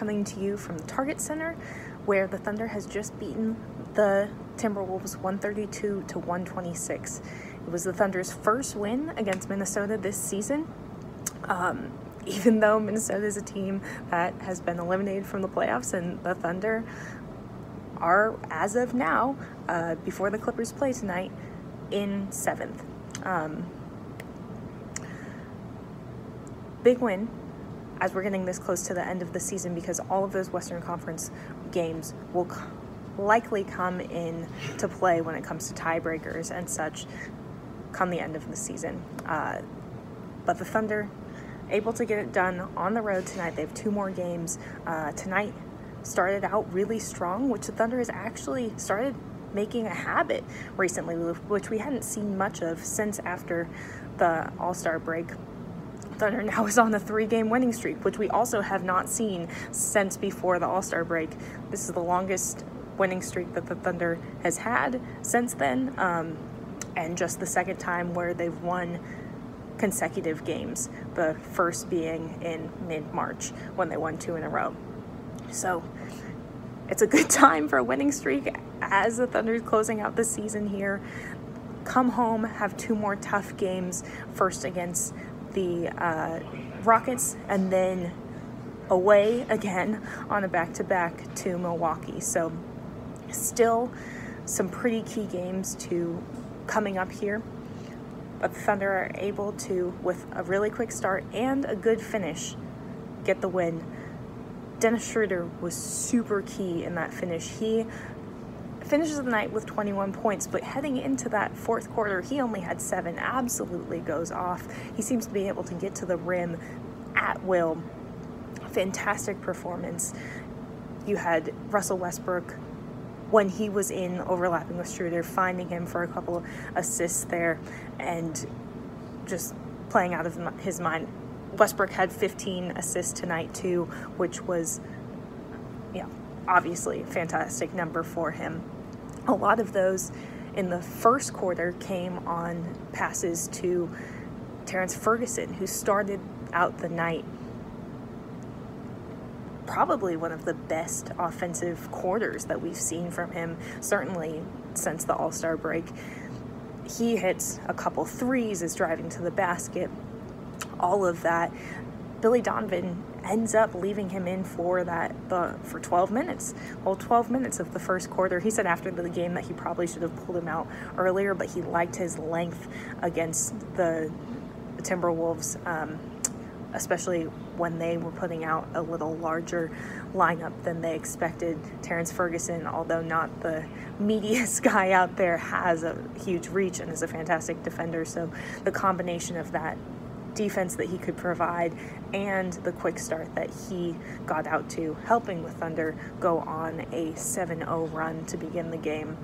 coming to you from the Target Center, where the Thunder has just beaten the Timberwolves 132-126. It was the Thunder's first win against Minnesota this season. Even though Minnesota is a team that has been eliminated from the playoffs, and the Thunder are, as of now, before the Clippers play tonight, in 7th. Big win as we're getting this close to the end of the season, because all of those Western Conference games will likely come in to play when it comes to tiebreakers and such come the end of the season. But the Thunder able to get it done on the road tonight. They have 2 more games. Tonight started out really strong, which the Thunder has actually started making a habit recently, which we hadn't seen much of since after the All-Star break. Thunder now is on a 3-game winning streak, which we also have not seen since before the All-Star break. This is the longest winning streak that the Thunder has had since then, and just the second time where they've won consecutive games, the first being in mid-March when they won 2 in a row. So it's a good time for a winning streak as the Thunder is closing out the season here. Come home, have 2 more tough games, first against the Rockets and then away again on a back-to-back to Milwaukee. So still some pretty key games coming up here. But the Thunder are able to, with a really quick start and a good finish, get the win. Dennis Schroeder was super key in that finish. He finishes the night with 21 points, but heading into that fourth quarter, he only had 7. Absolutely goes off. He seems to be able to get to the rim at will. Fantastic performance. You had Russell Westbrook, when he was in overlapping with Schroeder, finding him for a couple of assists there and just playing out of his mind. Westbrook had 15 assists tonight too, which was, obviously a fantastic number for him. A lot of those in the first quarter came on passes to Terrence Ferguson, who started out the night probably one of the best offensive quarters that we've seen from him, certainly since the All-Star break. He hits a couple threes, is driving to the basket, all of that. Billy Donovan ends up leaving him in for 12 minutes, whole 12 minutes of the first quarter. He said after the game that he probably should have pulled him out earlier, but he liked his length against the Timberwolves, especially when they were putting out a little larger lineup than they expected. Terrence Ferguson, although not the meatiest guy out there, has a huge reach and is a fantastic defender. So the combination of that defense that he could provide and the quick start that he got out to, helping the Thunder go on a 7-0 run to begin the game,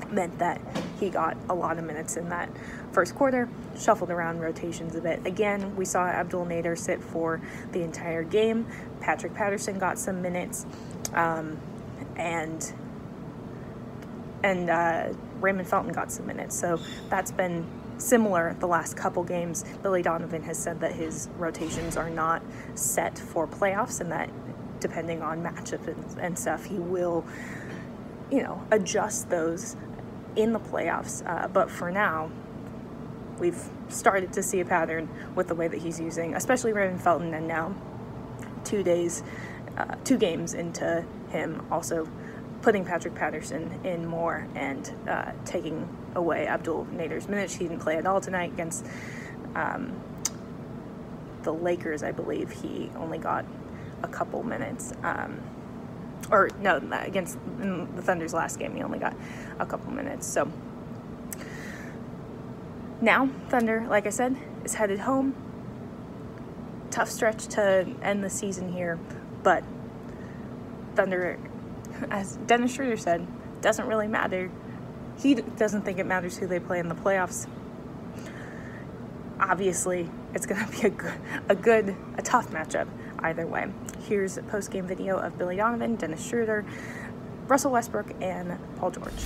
meant that he got a lot of minutes in that first quarter, shuffled around rotations a bit. Again, we saw Abdul Nader sit for the entire game. Patrick Patterson got some minutes, and Raymond Felton got some minutes. So that's been similar the last couple games. Billy Donovan has said that his rotations are not set for playoffs, and that depending on matchup and stuff, he will, adjust those in the playoffs. But for now, we've started to see a pattern with the way that he's using, especially Raymond Felton, and now 2 games into him also putting Patrick Patterson in more and taking away Abdul Nader's minutes. He didn't play at all tonight against the Lakers, I believe. He only got a couple minutes. Against the Thunder's last game, he only got a couple minutes. So now Thunder, like I said, is headed home. Tough stretch to end the season here, but Thunder, as Dennis Schroeder said, doesn't really matter. He doesn't think it matters who they play in the playoffs. Obviously, it's going to be a tough matchup either way. Here's a post-game video of Billy Donovan, Dennis Schroeder, Russell Westbrook, and Paul George.